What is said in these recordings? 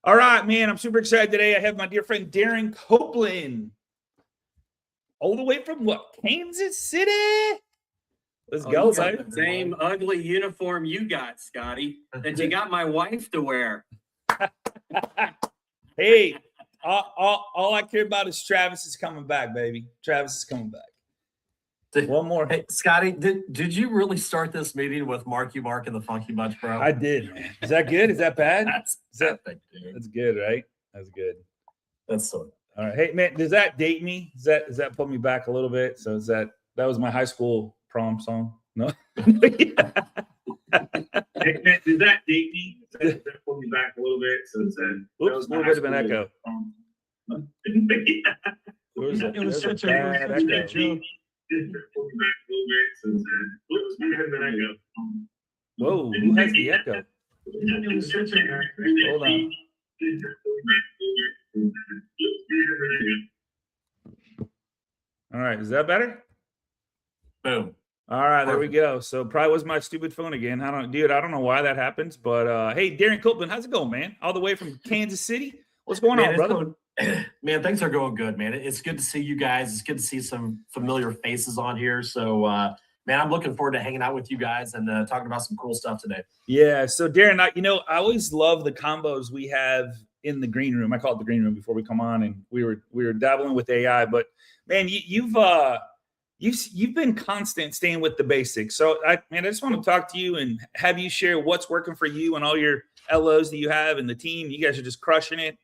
All right, man. I'm super excited today. I have my dear friend Darren Copeland, all the way from what? Kansas City? Let's go, You got baby. the same ugly uniform you got, Scotty, that you got my wife to wear. Hey, all I care about is Travis is coming back, baby. Travis is coming back. One more. Hey, Scotty, did you really start this meeting with Mark and the Funky Bunch, bro? I did, man. Is that good? Is that bad? That's epic, dude. That's good, right? That's good. That's so. All right. Hey, man, does that date me? Does that put me back a little bit? So that was my high school prom song? No? Hey, man, does that date me? Does that put me back a little bit? So that was a little bit of an echo. It was such a bad joke. Whoa, who has the echo? Hold on. All right, is that better? Boom. All right, there we go. So probably was my stupid phone again. I don't know why that happens, but hey, Darren Copeland, how's it going, man? All the way from Kansas City. What's going on, brother? Man, things are going good, man. It's good to see you guys. It's good to see some familiar faces on here. So, man, I'm looking forward to hanging out with you guys and talking about some cool stuff today. Yeah. So, Darren, I always love the combos we have in the green room. I call it the green room before we come on, and we were dabbling with AI. But man, you've been constant staying with the basics. So, I just want to talk to you and have you share what's working for you and all your LOs that you have and the team. You guys are just crushing it.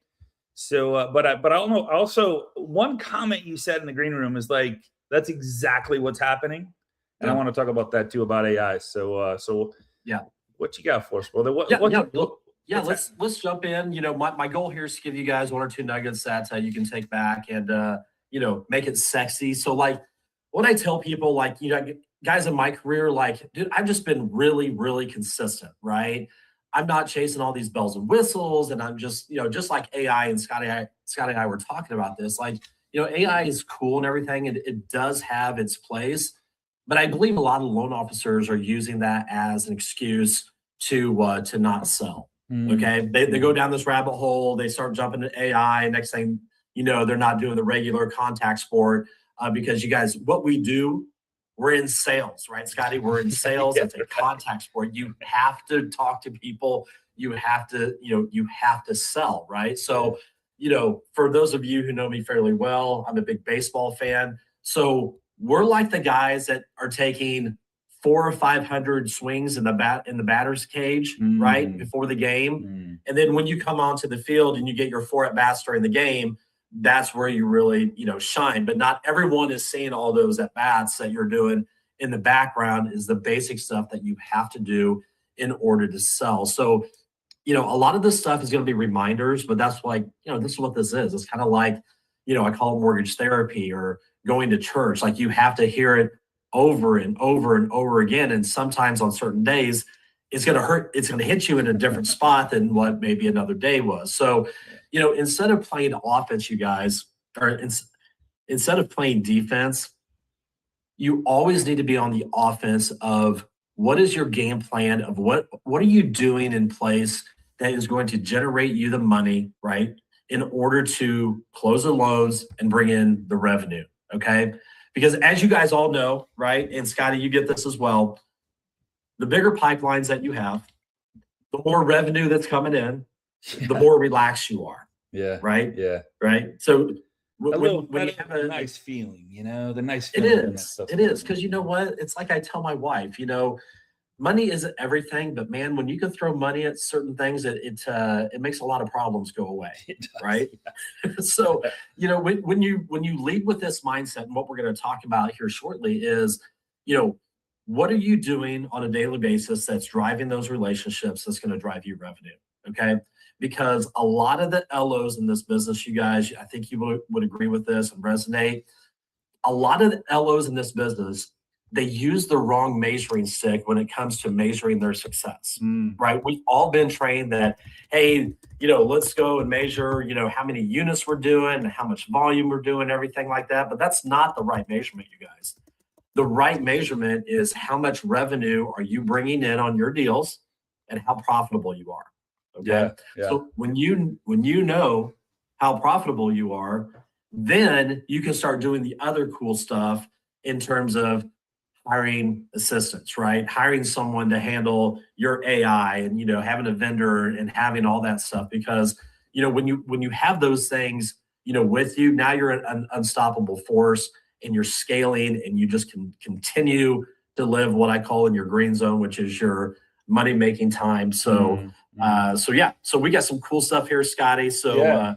So, but I don't know. Also, one comment you said in the green room is like, that's exactly what's happening. And I want to talk about that too, about AI. So yeah, what you got for us, brother? Let's jump in. You know, my goal here is to give you guys one or two nuggets that you can take back and, make it sexy. So like what I tell people, like, guys in my career, like, dude, I've just been really, really consistent, right? I'm not chasing all these bells and whistles, and I'm just, just like AI and Scotty and I were talking about this. Like, AI is cool and everything, and it does have its place, but I believe a lot of loan officers are using that as an excuse to not sell. Okay, they go down this rabbit hole, they start jumping to AI. Next thing you know, they're not doing the regular contact sport because you guys, what we do. We're in sales, right, Scotty? We're in sales. It's a contact sport. You have to talk to people. You have to sell, right? So, for those of you who know me fairly well, I'm a big baseball fan. So we're like the guys that are taking 400 or 500 swings in the batter's cage, right, before the game. And then when you come onto the field and you get your 4 at-bats during the game, that's where you really, shine. But not everyone is seeing all those at-bats that you're doing in the background is the basic stuff that you have to do in order to sell. So, a lot of this stuff is going to be reminders, but that's like, this is what this is. It's kind of like, I call it mortgage therapy or going to church. Like you have to hear it over and over and over again. And sometimes on certain days, it's going to hurt. It's going to hit you in a different spot than what maybe another day was. So, instead of playing offense, you guys, or instead of playing defense, you always need to be on the offense of what is your game plan of what are you doing in place that is going to generate you the money, right, in order to close the loans and bring in the revenue, okay? Because as you guys all know, right, and Scotty, you get this as well, the bigger pipelines that you have, the more revenue that's coming in, the more relaxed you are. Yeah. Right. Yeah. Right. So when you have a nice feeling, the nice feeling. It is. Because you know what? It's like I tell my wife, money isn't everything, but man, when you can throw money at certain things, it makes a lot of problems go away. Right. Yeah. So, when you lead with this mindset, and what we're going to talk about here shortly is, what are you doing on a daily basis that's driving those relationships that's going to drive you revenue? Okay. Because a lot of the LOs in this business, you guys, I think you would agree with this and resonate. A lot of the LOs in this business, they use the wrong measuring stick when it comes to measuring their success, right? We've all been trained that, hey, let's go and measure, how many units we're doing, how much volume we're doing, everything like that. But that's not the right measurement, you guys. The right measurement is how much revenue are you bringing in on your deals and how profitable you are. Okay. Yeah. So when you know how profitable you are, then you can start doing the other cool stuff in terms of hiring assistants, right? Hiring someone to handle your AI and, having a vendor and having all that stuff. Because, when you have those things, with you, now you're an unstoppable force and you're scaling and you just can continue to live what I call in your green zone, which is your money making time. So, so we got some cool stuff here, Scotty. So,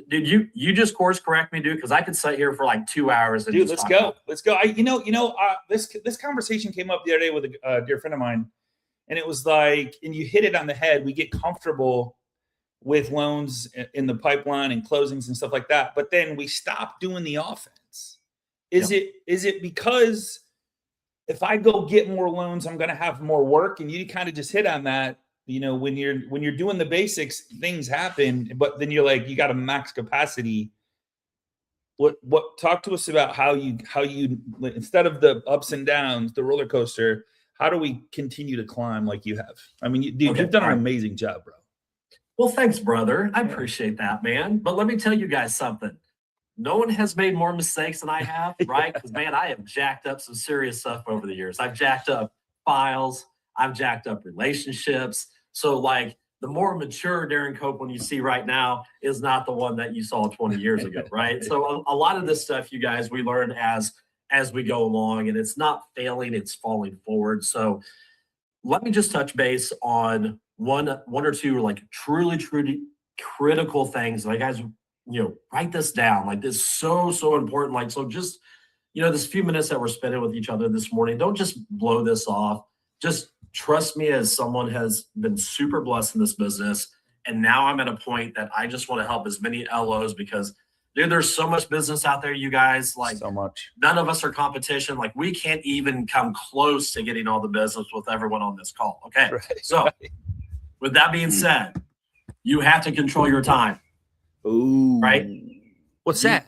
did you just course correct me, dude? Because I could sit here for like 2 hours. And dude, let's go. Let's go. This conversation came up the other day with a dear friend of mine, and it was like, and you hit it on the head. We get comfortable with loans in the pipeline and closings and stuff like that, but then we stop doing the offense. Is it because if I go get more loans, I'm going to have more work? And you kind of just hit on that. When you're doing the basics, things happen, but then you're like, you got a max capacity. What talk to us about how you instead of the ups and downs, the roller coaster, how do we continue to climb like you have? I mean, you've done an amazing job, bro. Well, thanks, brother. I appreciate that, man. But let me tell you guys something. No one has made more mistakes than I have, right? Because, man, I have jacked up some serious stuff over the years. I've jacked up files. I've jacked up relationships. So, like, the more mature Darren Copeland you see right now is not the one that you saw 20 years ago, right? So a lot of this stuff, you guys, we learn as we go along, and it's not failing, it's falling forward. So let me just touch base on one or two like truly critical things. Like, guys, write this down. Like, this is so important. Like, so just, this few minutes that we're spending with each other this morning, don't just blow this off. Just trust me, as someone has been super blessed in this business. And now I'm at a point that I just want to help as many LOs, because dude, there's so much business out there, you guys. Like, so much. None of us are competition. Like, we can't even come close to getting all the business with everyone on this call. Okay. Right, so with that being said, you have to control your time. Ooh. Right? What's that?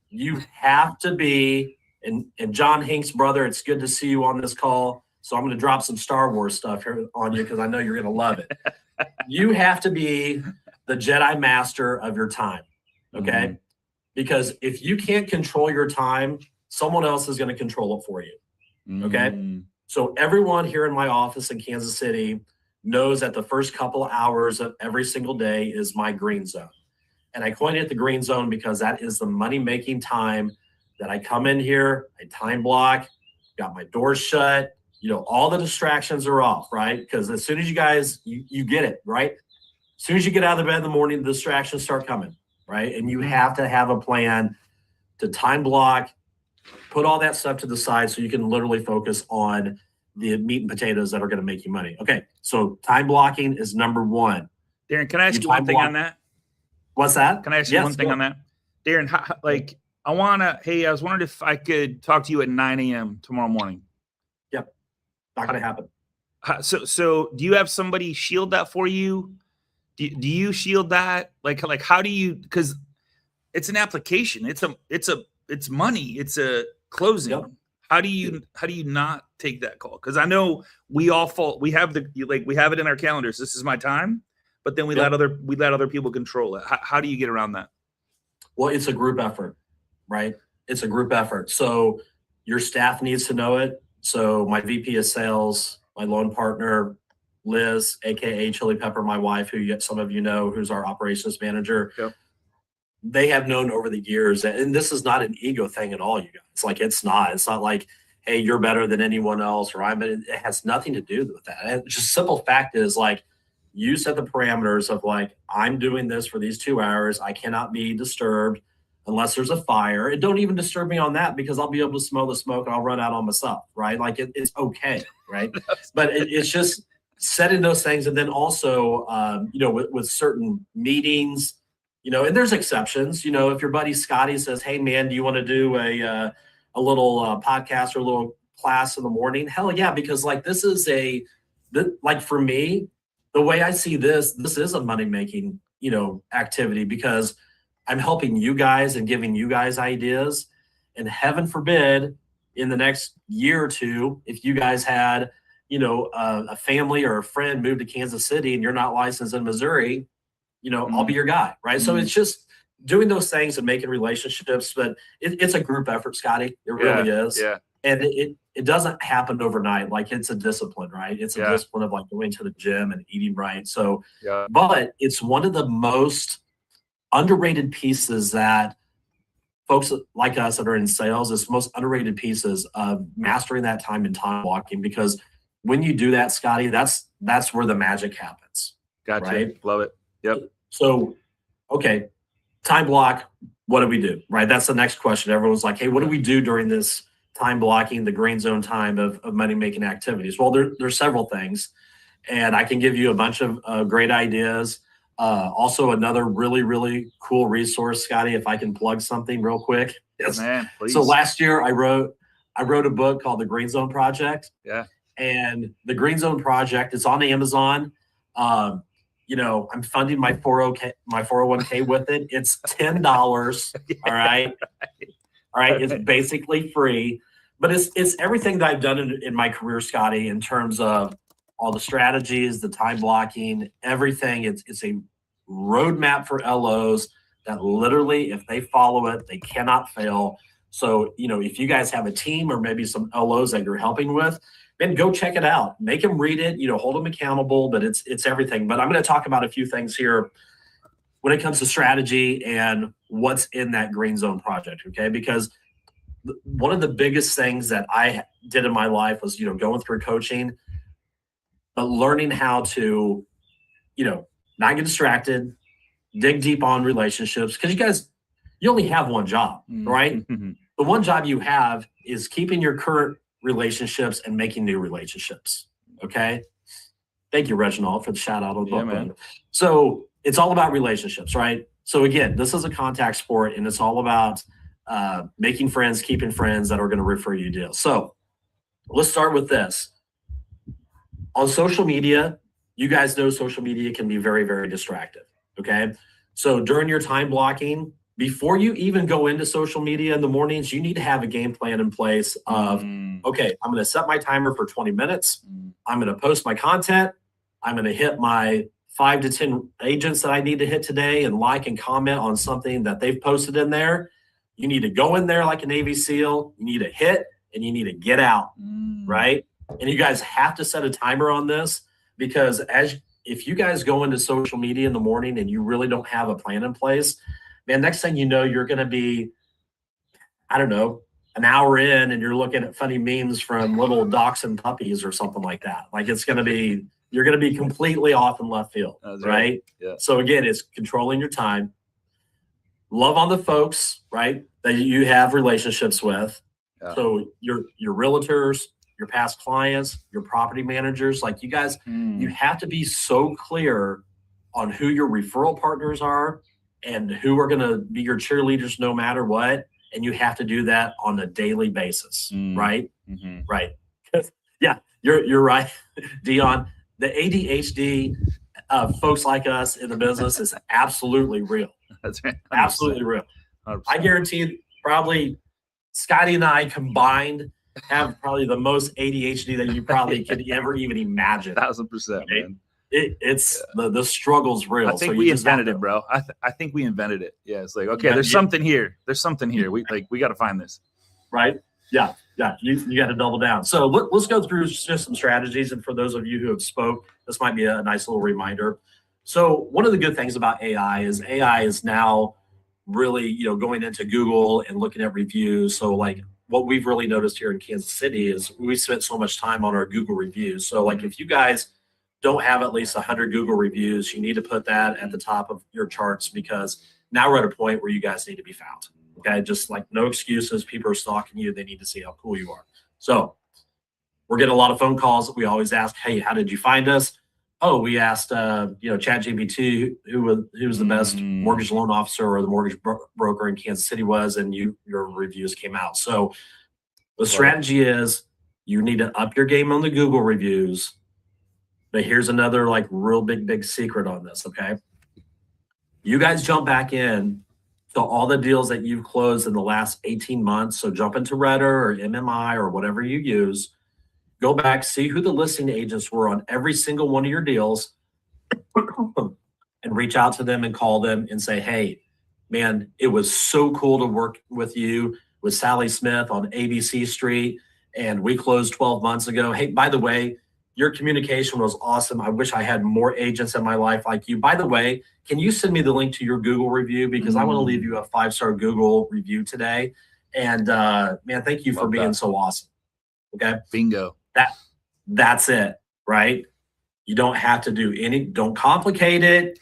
You have to be, and John Hink's brother, it's good to see you on this call. So I'm going to drop some Star Wars stuff here on you because I know you're going to love it. You have to be the Jedi master of your time, okay? Mm-hmm. Because if you can't control your time, someone else is going to control it for you, okay? Mm-hmm. So everyone here in my office in Kansas City knows that the first couple hours of every single day is my green zone. And I coined it the green zone because that is the money-making time that I come in here, I time block, got my doors shut, all the distractions are off, right? Because as soon as you guys, you get it, right? As soon as you get out of bed in the morning, the distractions start coming, right? And you have to have a plan to time block, put all that stuff to the side so you can literally focus on the meat and potatoes that are going to make you money. Okay, so time blocking is number one. Darren, can I ask you one thing on that? What's that? Can I ask you one thing on that? Darren, I was wondering if I could talk to you at 9 a.m. tomorrow morning. Yep. Not going to happen. So do you have somebody shield that for you? Do you shield that? Like how do you, because it's an application. It's money. It's a closing. Yep. How do you not take that call? Because I know we all fall. We have it in our calendars. This is my time, but then we let other people control it. How do you get around that? Well, it's a group effort, right? It's a group effort. So your staff needs to know it. So my VP of sales, my loan partner, Liz, aka Chili Pepper, my wife, who some of you know, who's our operations manager. Yep. They have known over the years, and this is not an ego thing at all, you guys. Like, it's not like, hey, you're better than anyone else, or it has nothing to do with that. And just simple fact is, like, you set the parameters of, like, I'm doing this for these 2 hours. I cannot be disturbed unless there's a fire. And don't even disturb me on that, because I'll be able to smell the smoke and I'll run out on myself, right? Like, it's okay, right? But it's just setting those things. And then also, with certain meetings, and there's exceptions. If your buddy Scotty says, hey, man, do you want to do a little podcast or a little class in the morning? Hell yeah, because, like, this is like, for me, the way I see this is a money-making, activity, because I'm helping you guys and giving you guys ideas. And heaven forbid, in the next year or two, if you guys had, a family or a friend moved to Kansas City and you're not licensed in Missouri, I'll be your guy, right? So it's just doing those things and making relationships, but it's a group effort, Scotty. It really is. Yeah. And it doesn't happen overnight. Like, it's a discipline, right? It's a discipline of like going to the gym and eating right. So, but it's one of the most underrated pieces that folks like us that are in sales, it's most underrated pieces of mastering that time and time blocking, because when you do that, Scotty, that's where the magic happens. Gotcha. Right? Love it. Yep. So, okay, time block, what do we do? Right? That's the next question. Everyone's like, hey, what do we do during this time blocking, the green zone time of money-making activities? Well, there's several things, and I can give you a bunch of great ideas. Also, another really, really cool resource, Scotty, if I can plug something real quick. Yes. Man, please. So last year I wrote a book called The Green Zone Project. Yeah. And the Green Zone Project is on Amazon. I'm funding my 401k with it. It's $10. All right. All right. It's basically free, but it's everything that I've done in my career, Scotty, in terms of all the strategies, the time blocking, everything. It's a roadmap for LOs that literally, if they follow it, they cannot fail. So, if you guys have a team or maybe some LOs that you're helping with, then go check it out. Make them read it, hold them accountable, but it's everything. But I'm going to talk about a few things here when it comes to strategy and what's in that Green Zone Project, okay? Because one of the biggest things that I did in my life was, going through coaching, but learning how to, not get distracted, dig deep on relationships. Because you only have one job, right? The one job you have is keeping your current relationships and making new relationships. Okay. Thank you, Reginald, for the shout out on the book. Man. So it's all about relationships, right? So again, this is a contact sport, and it's all about making friends, keeping friends that are going to refer you deals. So let's start with this. On social media, you guys know social media can be very, very distractive. Okay. So during your time blocking, before you even go into social media in the mornings, you need to have a game plan in place of, okay, I'm going to set my timer for 20 minutes. I'm going to post my content. I'm going to hit my 5 to 10 agents that I need to hit today and like and comment on something that they've posted in there. You need to go in there like a Navy SEAL. You need to hit and you need to get out, right? And you guys have to set a timer on this, because if you guys go into social media in the morning and you really don't have a plan in place, man, next thing you know, you're going to be, I don't know, an hour in and you're looking at funny memes from little dachshund puppies or something like that. Like, you're going to be completely off in left field, right? Yeah. So again, it's controlling your time. Love on the folks, right, that you have relationships with. Yeah. So your realtors, your past clients, your property managers, like you guys, you have to be so clear on who your referral partners are and who are going to be your cheerleaders no matter what. And you have to do that on a daily basis, right? Right. Yeah, you're right, Dion. The ADHD folks like us in the business is absolutely real. That's right. 100%. Absolutely real. 100%. I guarantee probably Scotty and I combined have probably the most ADHD that you probably could ever even imagine. 1000%, right? man. It's the struggle's real. I think we invented it, bro. I think we invented it. Yeah, it's like, okay, there's something here. There's something here. We got to find this. Right? Yeah. You got to double down. So let's go through just some strategies. And for those of you who have spoke, this might be a nice little reminder. So one of the good things about AI is now really, going into Google and looking at reviews. So like what we've really noticed here in Kansas City is we spent so much time on our Google reviews. So like if you guys don't have at least 100 Google reviews, you need to put that at the top of your charts, because now we're at a point where you guys need to be found. Okay. Just like no excuses. People are stalking you. They need to see how cool you are. So we're getting a lot of phone calls. We always ask, hey, how did you find us? Oh, we asked, ChatGPT who was the best mortgage loan officer or the mortgage broker in Kansas City was, and your reviews came out. So the strategy is you need to up your game on the Google reviews. But here's another like real big secret on this, okay? You guys jump back in to all the deals that you've closed in the last 18 months. So jump into Redder or MMI or whatever you use, go back, see who the listing agents were on every single one of your deals, and reach out to them and call them and say, hey, man, it was so cool to work with you with Sally Smith on ABC Street, and we closed 12 months ago. Hey, by the way, your communication was awesome. I wish I had more agents in my life like you. By the way, can you send me the link to your Google review? Because I want to leave you a 5-star Google review today. And man, thank you for being so awesome. Okay. Bingo. That's it, right? You don't have to don't complicate it.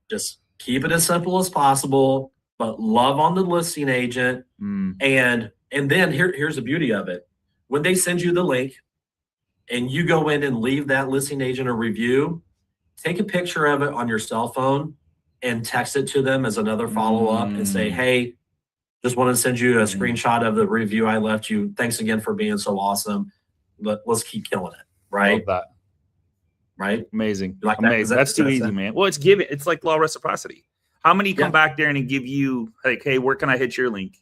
Just keep it as simple as possible, but love on the listing agent. And then here's the beauty of it. When they send you the link and you go in and leave that listing agent a review, take a picture of it on your cell phone and text it to them as another follow-up and say, hey, just want to send you a screenshot of the review I left you. Thanks again for being so awesome. Let's keep killing it. Right. Love that. Right. Amazing. Like Amazing. That's too easy, man. Well, it's like law of reciprocity. How many come back there and give you like, hey, where can I hit your link?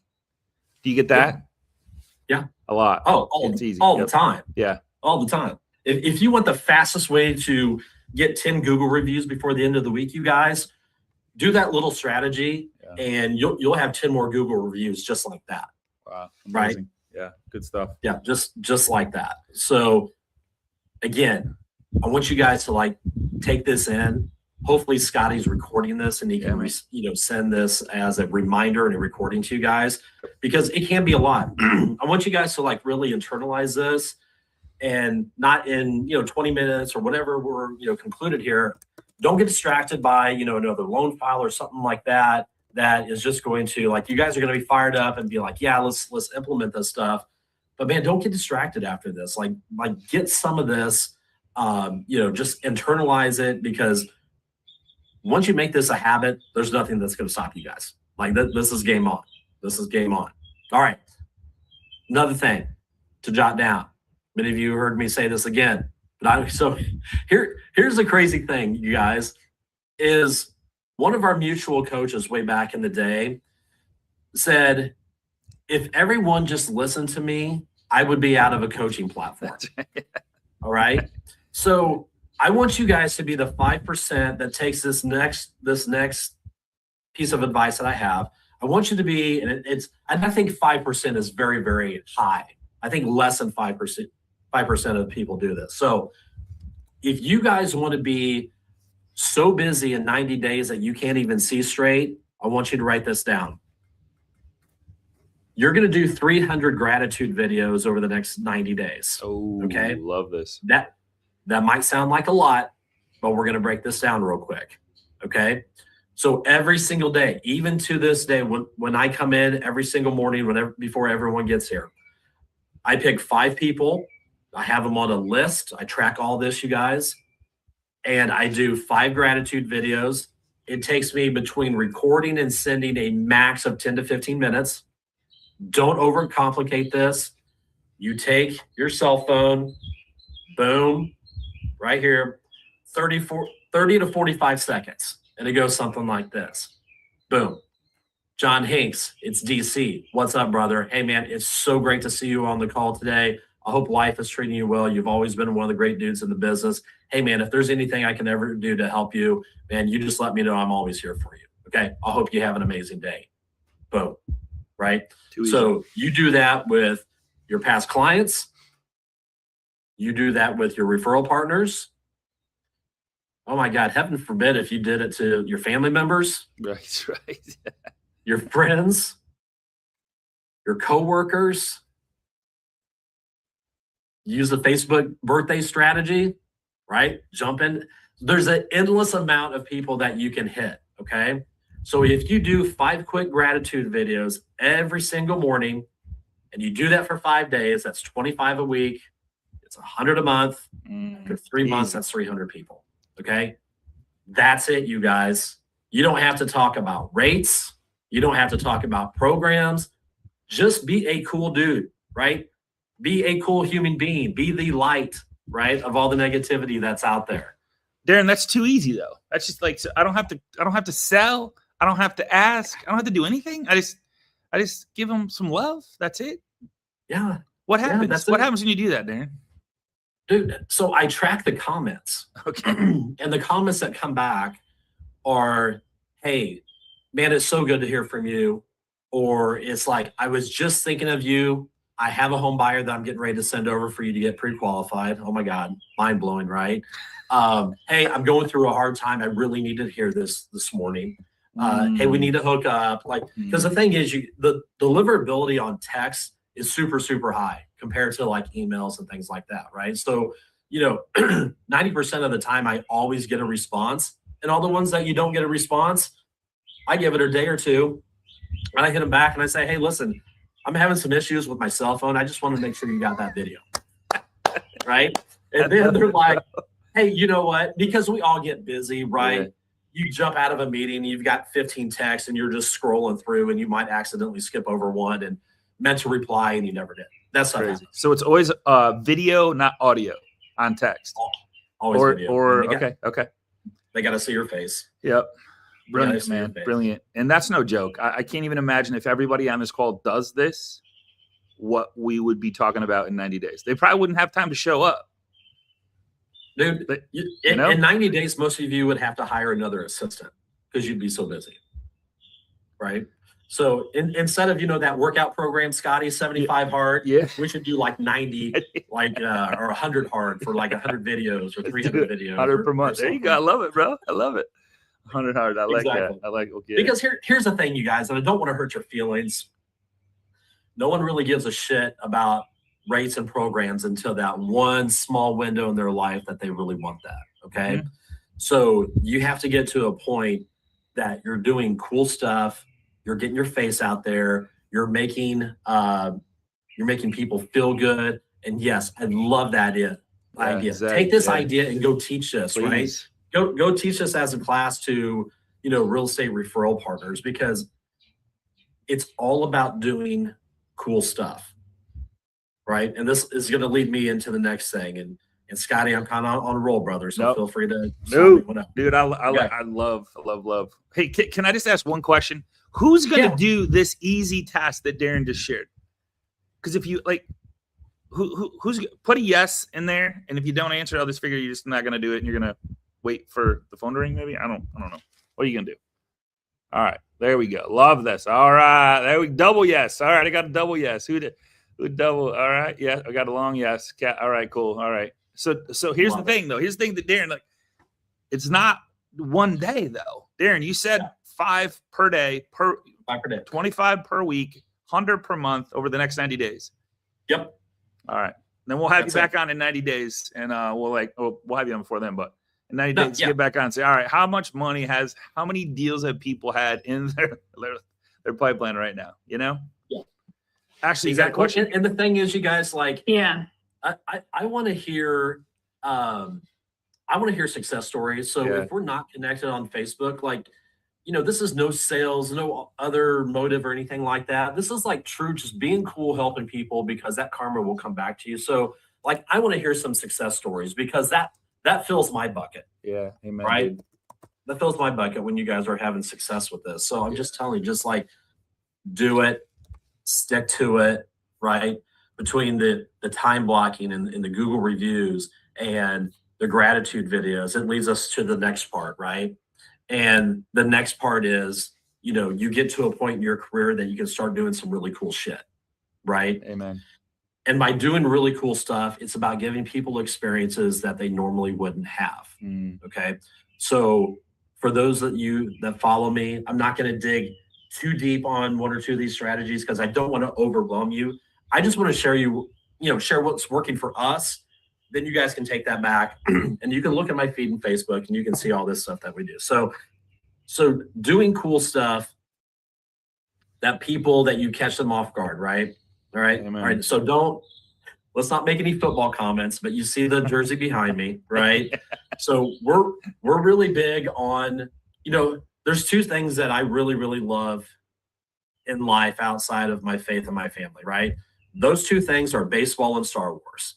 Do you get that? Yeah. A lot. Oh, it's easy. The time. Yeah. All the time. If you want the fastest way to get 10 Google reviews before the end of the week, you guys do that little strategy and you'll have 10 more Google reviews just like that. Wow. Amazing. Right. Yeah. Good stuff. Yeah. Just like that. So again, I want you guys to like take this in. Hopefully Scotty's recording this and he can, send this as a reminder and a recording to you guys, because it can be a lot. I want you guys to like really internalize this and not in, 20 minutes or whatever we're, concluded here. Don't get distracted by, another loan file or something like that. That is just going to like, you guys are going to be fired up and be like, yeah, let's implement this stuff. But man, don't get distracted after this. Like get some of this, just internalize it, because once you make this a habit, there's nothing that's going to stop you guys. Like this is game on. This is game on. All right. Another thing to jot down. Many of you heard me say this again, but here's the crazy thing, you guys, is one of our mutual coaches way back in the day said, if everyone just listened to me, I would be out of a coaching platform. All right. So I want you guys to be the 5% that takes this next piece of advice that I have. I want you to be, and I think 5% is very, very high. I think less than 5% of people do this. So if you guys want to be so busy in 90 days that you can't even see straight, I want you to write this down. You're going to do 300 gratitude videos over the next 90 days. Oh, okay. Love this. That might sound like a lot, but we're going to break this down real quick. Okay. So every single day, even to this day, when I come in every single morning, before everyone gets here, I pick 5 people. I have them on a list. I track all this, you guys, and I do 5 gratitude videos. It takes me between recording and sending a max of 10 to 15 minutes. Don't overcomplicate this. You take your cell phone, boom, right here, 30 to 45 seconds. And it goes something like this. Boom. John Hinks, it's DC. What's up, brother? Hey, man, it's so great to see you on the call today. I hope life is treating you well. You've always been one of the great dudes in the business. Hey, man, if there's anything I can ever do to help you, man, you just let me know. I'm always here for you. Okay? I hope you have an amazing day. Boom. Right? So you do that with your past clients. You do that with your referral partners. Oh my God, heaven forbid if you did it to your family members. Right. Your friends, your coworkers. Use the Facebook birthday strategy, right? Jump in. There's an endless amount of people that you can hit, okay? So if you do 5 quick gratitude videos every single morning, and you do that for 5 days, that's 25 a week. It's 100 a month. After 3 months, that's 300 people. Okay. That's it, you guys. You don't have to talk about rates. You don't have to talk about programs. Just be a cool dude, right? Be a cool human being. Be the light, right, of all the negativity that's out there. Darren, that's too easy though. That's just like, I don't have to sell. I don't have to ask. I don't have to do anything. I just give them some love. That's it. Yeah. What happens? Yeah, what happens when you do that, Darren? Dude, so I track the comments. Okay. And the comments that come back are, hey, man, it's so good to hear from you. Or it's like, I was just thinking of you. I have a home buyer that I'm getting ready to send over for you to get pre-qualified. Oh my God, mind blowing, right? Hey, I'm going through a hard time. I really needed to hear this morning. Hey, we need to hook up. Like, because the thing is, the deliverability on text is super, super high compared to like emails and things like that, right? So, 90% of the time I always get a response, and all the ones that you don't get a response, I give it a day or two, and I hit them back and I say, hey, listen, I'm having some issues with my cell phone. I just want to make sure you got that video, right? And then they're like, hey, you know what? Because we all get busy, right? Yeah. You jump out of a meeting, you've got 15 texts, and you're just scrolling through, and you might accidentally skip over one and meant to reply, and you never did. That's crazy. So it's always video, not audio on text. Always video. Okay. They got to see your face. Yep. Brilliant, man. Brilliant. And that's no joke. I can't even imagine if everybody on this call does this, what we would be talking about in 90 days. They probably wouldn't have time to show up. Dude, but, in 90 days, most of you would have to hire another assistant because you'd be so busy, right? So instead of, that workout program, Scotty, 75 hard, we should do like 90, or 100 hard for like 100 videos or 300 videos. 100 per month. There you go. I love it, bro. I love it. 100 hard. I like that. I like it. Because here's the thing, you guys, and I don't want to hurt your feelings. No one really gives a shit about rates and programs until that one small window in their life that they really want that. Okay. Mm-hmm. So you have to get to a point that you're doing cool stuff. You're getting your face out there. You're making people feel good. And yes, I love that idea. Exactly. Take this idea and go teach this, right? Go teach this as a class to, real estate referral partners, because it's all about doing cool stuff, right? And this is going to lead me into the next thing. And Scotty, I'm kind of on a roll, brother. So feel free to. Dude, I love. Hey, can I just ask one question? Who's going to do this easy task that Darren just shared? Because if you who's put a yes in there, and if you don't answer, I'll just figure you're just not going to do it, and you're going to wait for the phone to ring. Maybe I don't know. What are you going to do? All right, there we go. Love this. All right, there we double yes. All right, I got a double yes. Who double? All right, yeah, I got a long yes. All right, cool. All right. So here's the thing, though. Here's the thing that Darren, it's not one day though. Darren, you said 5 per day, 5 per day, 25 per week, 100 per month over the next 90 days. Yep. All right. Then we'll have you back on in 90 days, and we'll have you on before then, but in 90 days, get back on and say, all right, how many deals have people had in their pipeline right now? Yeah. Actually, exactly. That question. And the thing is, you guys, I want to hear, success stories. So if we're not connected on Facebook, this is no sales, no other motive or anything like that. This is true, just being cool, helping people, because that karma will come back to you. So I want to hear some success stories, because that fills my bucket. Yeah. Amen. Right. Dude. That fills my bucket when you guys are having success with this. So I'm just telling you, just do it, stick to it, right? Between the time blocking and the Google reviews and the gratitude videos, it leads us to the next part, right? And the next part is, you get to a point in your career that you can start doing some really cool shit, right? Amen. And by doing really cool stuff, it's about giving people experiences that they normally wouldn't have. Okay. So for those that follow me, I'm not going to dig too deep on one or two of these strategies, because I don't want to overwhelm you. I just want to share what's working for us. Then you guys can take that back and you can look at my feed in Facebook and you can see all this stuff that we do. So doing cool stuff that you catch them off guard, right? All right. Amen. All right. So let's not make any football comments, but you see the jersey behind me, right? So we're really big on, there's two things that I really, really love in life outside of my faith and my family, right? Those two things are baseball and Star Wars.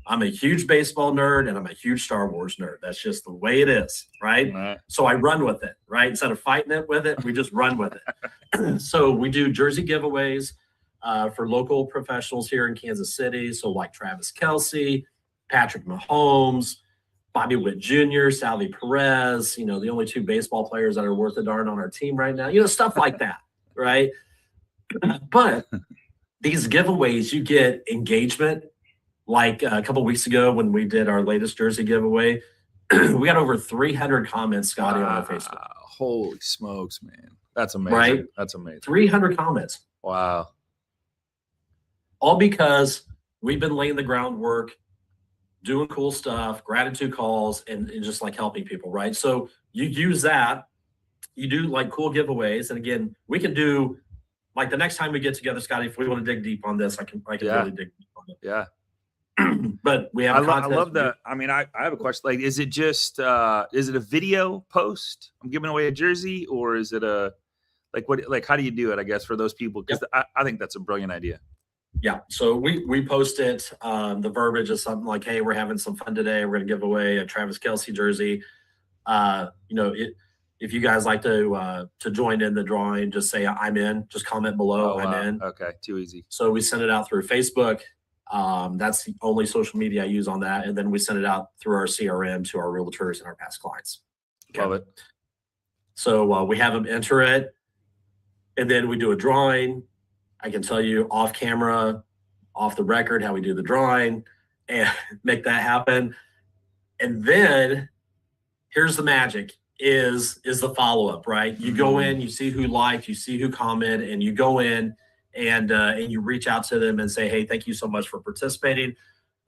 I'm a huge baseball nerd and I'm a huge Star Wars nerd. That's just the way it is, right? So I run with it, right? Instead of fighting it with it, we just run with it. So we do jersey giveaways for local professionals here in Kansas City. So Travis Kelce, Patrick Mahomes, Bobby Witt Jr., Salvi Perez, the only 2 baseball players that are worth a darn on our team right now, stuff like that, right? But these giveaways, you get engagement. Like a couple weeks ago when we did our latest jersey giveaway, we got over 300 comments, Scotty, on our Facebook. Holy smokes, man. That's amazing. Right? That's amazing. 300 comments. Wow. All because we've been laying the groundwork, doing cool stuff, gratitude calls, and just like helping people, right? So you use that, you do like cool giveaways. And again, we can do like the next time we get together, Scotty, if we want to dig deep on this, I can really dig deep on it. Yeah. But we have I love that. I mean, I have a question. Like, is it just is it a video post? I'm giving away a jersey, or is it a how do you do it? I guess for those people, because I think that's a brilliant idea. Yeah. So we post it. The verbiage is something like, "Hey, we're having some fun today. We're going to give away a Travis Kelce jersey. If you guys like to join in the drawing, just say I'm in. Just comment below. I'm in. Okay, too easy. So we send it out through Facebook. That's the only social media I use on that. And then we send it out through our CRM to our realtors and our past clients. Okay. Love it. So we have them enter it, and then we do a drawing. I can tell you off camera, off the record, how we do the drawing and make that happen. And then here's the magic is the follow-up, right? You go in, you see who liked, you see who commented, and you go in and you reach out to them and say, hey, thank you so much for participating.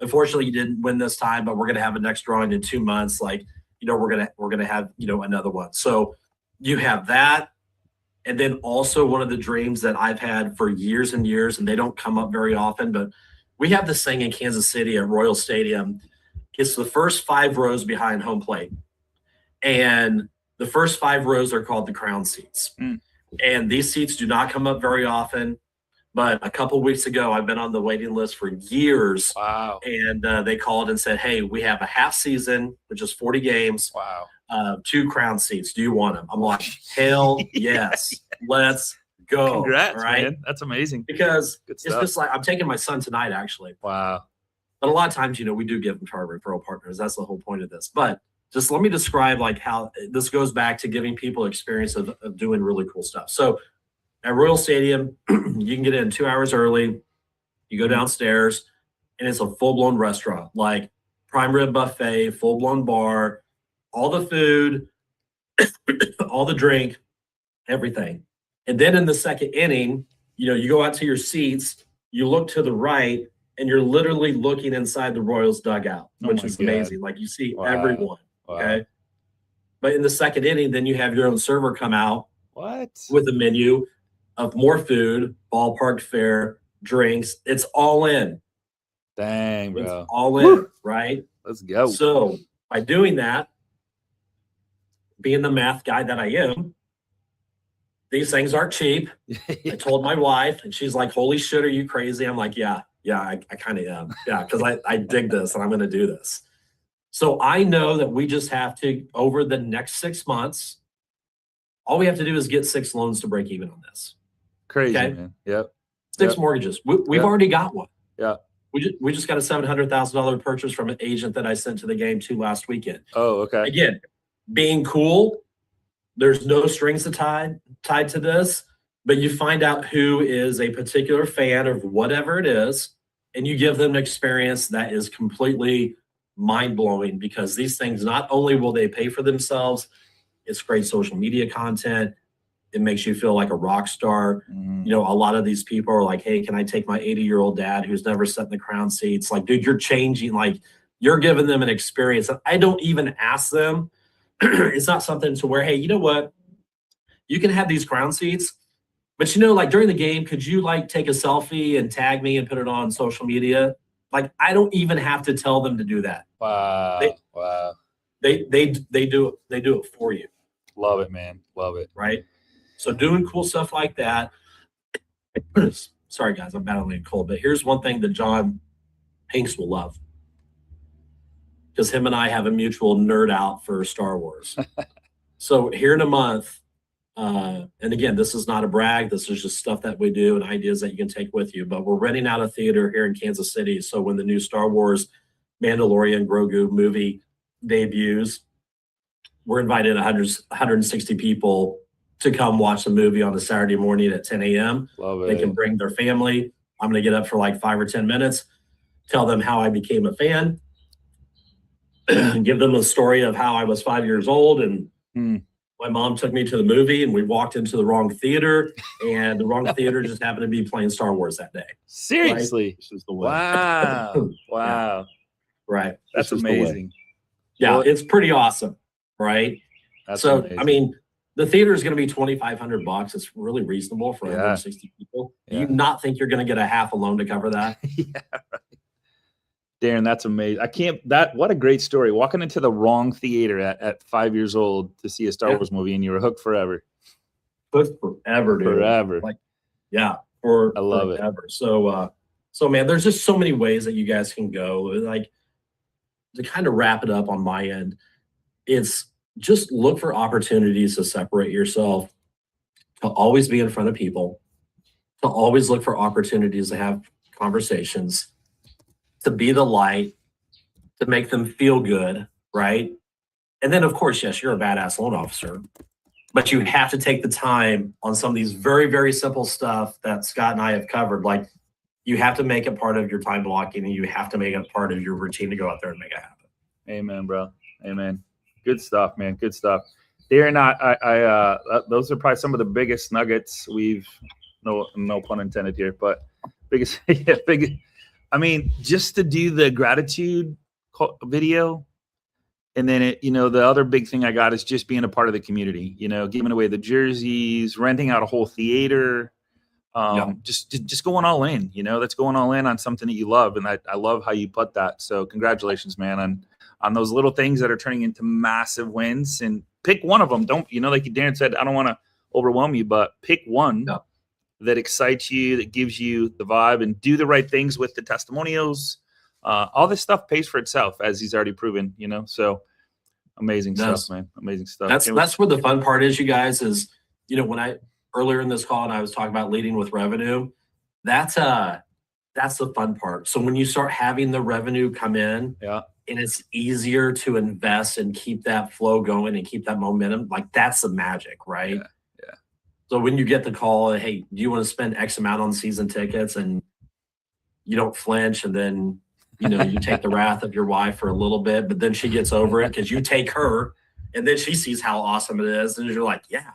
Unfortunately, you didn't win this time, but we're going to have a next drawing in 2 months. Like, we're going to have, another one. So you have that. And then also one of the dreams that I've had for years and years, and they don't come up very often, but we have this thing in Kansas City at Royal Stadium. It's the first 5 rows behind home plate. And the first 5 rows are called the crown seats. And these seats do not come up very often. But a couple weeks ago, I've been on the waiting list for years. Wow. And they called and said, hey, we have a half season, which is 40 games. Wow. 2 crown seats. Do you want them? I'm like, hell yes. Let's go. Congrats, right? man. That's amazing. Because it's just like, I'm taking my son tonight, actually. Wow. But a lot of times, we do give them to our referral partners. That's the whole point of this. But just let me describe like how this goes back to giving people experience of doing really cool stuff. So at Royal Stadium, you can get in 2 hours early. You go downstairs, and it's a full-blown restaurant, like prime rib buffet, full-blown bar, all the food, all the drink, everything. And then in the second inning, you go out to your seats, you look to the right, and you're literally looking inside the Royals dugout, which is amazing. Like you see everyone. Wow. Okay. But in the second inning, then you have your own server come out with a menu of more food, ballpark fare, drinks. It's all in. Dang, bro. It's all in, right? Let's go. So by doing that, being the math guy that I am, these things aren't cheap. I told my wife, and she's like, holy shit, are you crazy? I'm like, yeah, I kind of am. Yeah, because I dig this, and I'm going to do this. So I know that we just have to, over the next 6 months, all we have to do is get 6 loans to break even on this. Crazy, man. Yep. 6 mortgages. We've already got one. Yeah. We just got a $700,000 purchase from an agent that I sent to the game to last weekend. Oh, okay. Again, being cool, there's no strings tied to this, but you find out who is a particular fan of whatever it is, and you give them an experience that is completely mind-blowing, because these things, not only will they pay for themselves, it's great social media content. It makes you feel like a rock star. A lot of these people are like, hey, can I take my 80-year-old dad who's never sat in the crown seats? Like, dude, you're changing. Like, you're giving them an experience. I don't even ask them. It's not something to where, hey, you know what? You can have these crown seats, but like during the game, could you like take a selfie and tag me and put it on social media? Like, I don't even have to tell them to do that. Wow. They do it for you. Love it, man. Love it. Right. So doing cool stuff like that. Sorry, guys, I'm battling a cold, but here's one thing that John Hanks will love, because him and I have a mutual nerd out for Star Wars. So here in a month, and again, this is not a brag. This is just stuff that we do and ideas that you can take with you. But we're renting out a theater here in Kansas City. So when the new Star Wars Mandalorian Grogu movie debuts. We're inviting 160 people to come watch the movie on a Saturday morning at 10 a.m. Love They can it. bring their family. I'm going to get up for like 5 or 10 minutes, tell them how I became a fan, and give them a story of how I was 5 years old and my mom took me to the movie and we walked into the wrong theater and the wrong theater just happened to be playing Star Wars that day. Seriously. Right? This is the way. Wow. Wow. Right. That's This is the way. amazing. Yeah, Well, it's pretty awesome. Right. That's So, amazing. I mean, the theater is going to be $2,500. It's really reasonable for 160 people. Do you not think you're going to get a half a loan to cover that? Yeah, right. Darren, that's amazing. What a great story. Walking into the wrong theater at 5 years old to see a Star Wars movie and you were hooked forever. Hooked forever, dude. Forever. Like, yeah, I love it. forever. So man, there's just so many ways that you guys can go. Like, to kind of wrap it up on my end, it's just look for opportunities to separate yourself, to always be in front of people, to always look for opportunities to have conversations, to be the light, to make them feel good, right? And then, of course, yes, you're a badass loan officer, but you have to take the time on some of these very, very simple stuff that Scott and I have covered. Like, you have to make it part of your time blocking and you have to make it part of your routine to go out there and make it happen. Amen, bro. Amen. Good stuff, man. Good stuff. Darren, those are probably some of the biggest nuggets we've, no pun intended here, but biggest, I mean, just to do the gratitude video. And then, the other big thing I got is just being a part of the community, giving away the jerseys, renting out a whole theater, just going all in, that's going all in on something that you love. And I love how you put that. So congratulations, man, on those little things that are turning into massive wins, and pick one of them. Don't, like Darren said, I don't want to overwhelm you, but pick one that excites you, that gives you the vibe, and do the right things with the testimonials. All this stuff pays for itself, as he's already proven, so amazing stuff, man. Amazing stuff. That's where the fun part is, you guys, is, when earlier in this call and I was talking about leading with revenue, that's the fun part. So when you start having the revenue come in, and it's easier to invest and keep that flow going and keep that momentum, like, that's the magic, right? Yeah. So when you get the call, hey, do you want to spend X amount on season tickets, and you don't flinch, and then, you take the wrath of your wife for a little bit, but then she gets over it because you take her, and then she sees how awesome it is, and you're like, yeah,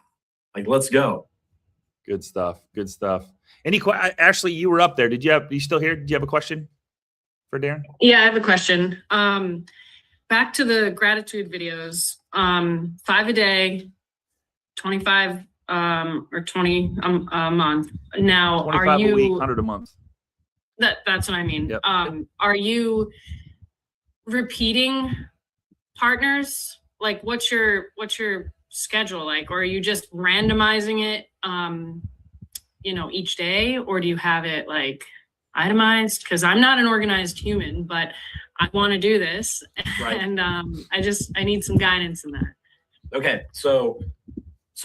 like, let's go. Good stuff. Good stuff. Ashley, you were up there. You still here? Did you have a question for Darren? Yeah, I have a question. Back to the gratitude videos, 5 a day, 25 or 20 a month. Now, 25 are you a week, 100 a month? That's what I mean. Yep. Are you repeating partners? Like, what's your schedule like, or are you just randomizing it, each day, or do you have it like itemized? Because I'm not an organized human, but I want to do this, Right. and I need some guidance in that. Okay, so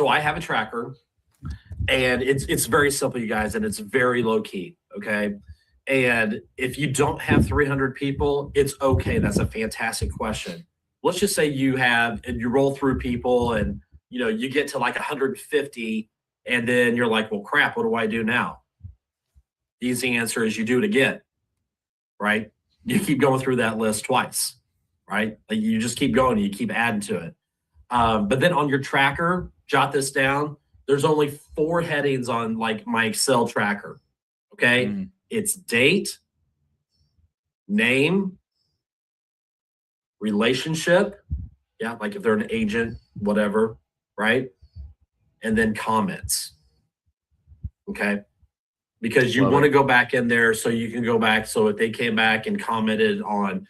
I have a tracker, and it's very simple, you guys, and it's very low key. Okay, and if you don't have 300 people, it's okay. That's a fantastic question. Let's just say you roll through people, and you get to like 150, and then you're like, well, crap, what do I do now? The easy answer is you do it again, right? You keep going through that list twice, right? Like, you just keep going, you keep adding to it. But then on your tracker, jot this down. There's only 4 headings on like my Excel tracker. Okay. It's date, name, relationship. Yeah. Like if they're an agent, whatever. Right. And then comments. Okay. Because you want to go back in there so you can go back. So if they came back and commented on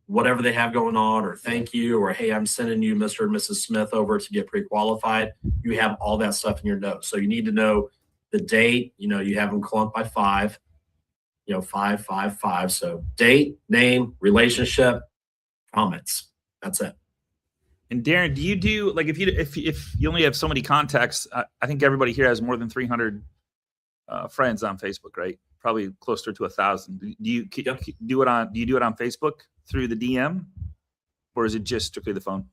whatever they have going on, or thank you, or hey, I'm sending you Mr. and Mrs. Smith over to get pre-qualified, you have all that stuff in your notes. So you need to know the date, you have them clumped by 5, 5, 5, 5. So date, name, relationship, comments. That's it. And Darren, do you do, like, if you only have so many contacts, I think everybody here has more than 300 friends on Facebook, right? Probably closer to 1,000. Do you do it on Facebook? through the DM, or is it just strictly the phone?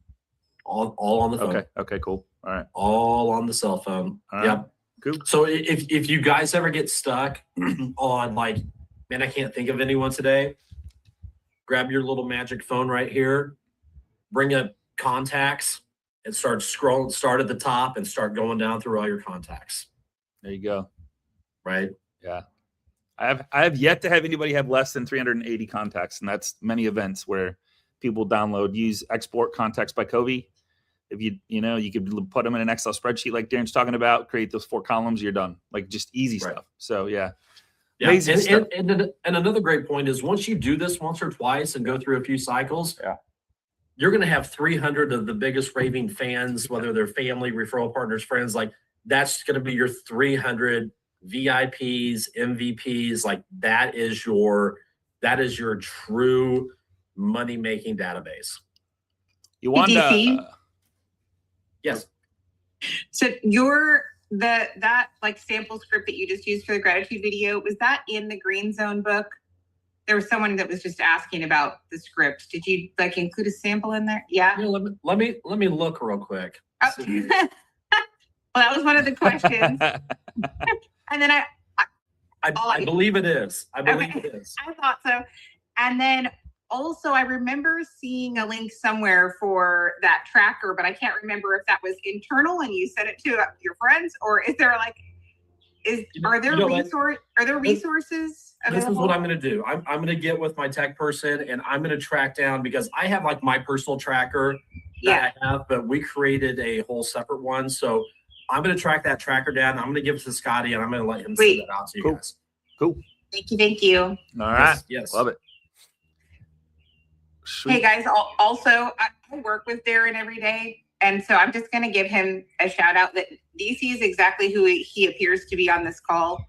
All on the phone. Okay. Okay. Cool. All right. All on the cell phone. All right. Yep. Cool. So if you guys ever get stuck on like, man, I can't think of anyone today, grab your little magic phone right here, bring up contacts, and start scrolling. Start at the top and start going down through all your contacts. There you go. Right. Yeah. I have yet to have anybody have less than 380 contacts, and that's many events where people download, use export contacts by Kobe. If you could put them in an Excel spreadsheet like Darren's talking about, create those 4 columns, you're done. Like just easy stuff. So yeah. Yeah. Amazing stuff. And another great point is once you do this once or twice and go through a few cycles, you're going to have 300 of the biggest raving fans, whether they're family, referral partners, friends. Like that's going to be your 300 VIPs, MVPs. Like that is your true money-making database. You want Yes. So that like sample script that you just used for the gratitude video, was that in the Green Zone book? There was someone that was just asking about the script. Did you like include a sample in there? Yeah. Yeah, let me look real quick. Oh. Well, that was one of the questions. And then I believe it is. I believe it is. I thought so. And then also, I remember seeing a link somewhere for that tracker, but I can't remember if that was internal and you sent it to your friends, or is there like, are there resources available? This is what I'm going to do. I'm going to get with my tech person and I'm going to track down, because I have like my personal tracker that I have, but we created a whole separate one. So I'm going to track that tracker down. I'm going to give it to Scotty and I'm going to let him send that out to you guys. Cool. Thank you. All right. Yes. Love it. Sweet. Hey guys, also I work with Darren every day, and so I'm just going to give him a shout out that DC is exactly who he appears to be on this call.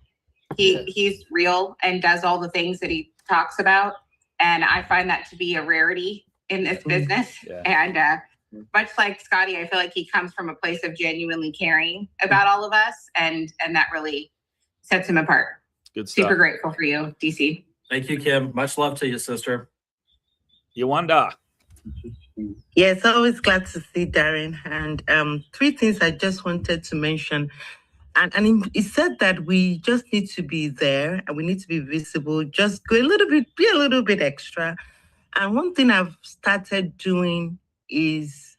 He's real and does all the things that he talks about, and I find that to be a rarity in this business. Yeah. And much like Scotty, I feel like he comes from a place of genuinely caring about all of us, and that really sets him apart. Good stuff. Super grateful for you, DC. Thank you, Kim. Much love to you, sister. Yawanda. Yes, always glad to see Darren. And 3 things I just wanted to mention. And he said that we just need to be there and we need to be visible, just be a little bit extra. And one thing I've started doing is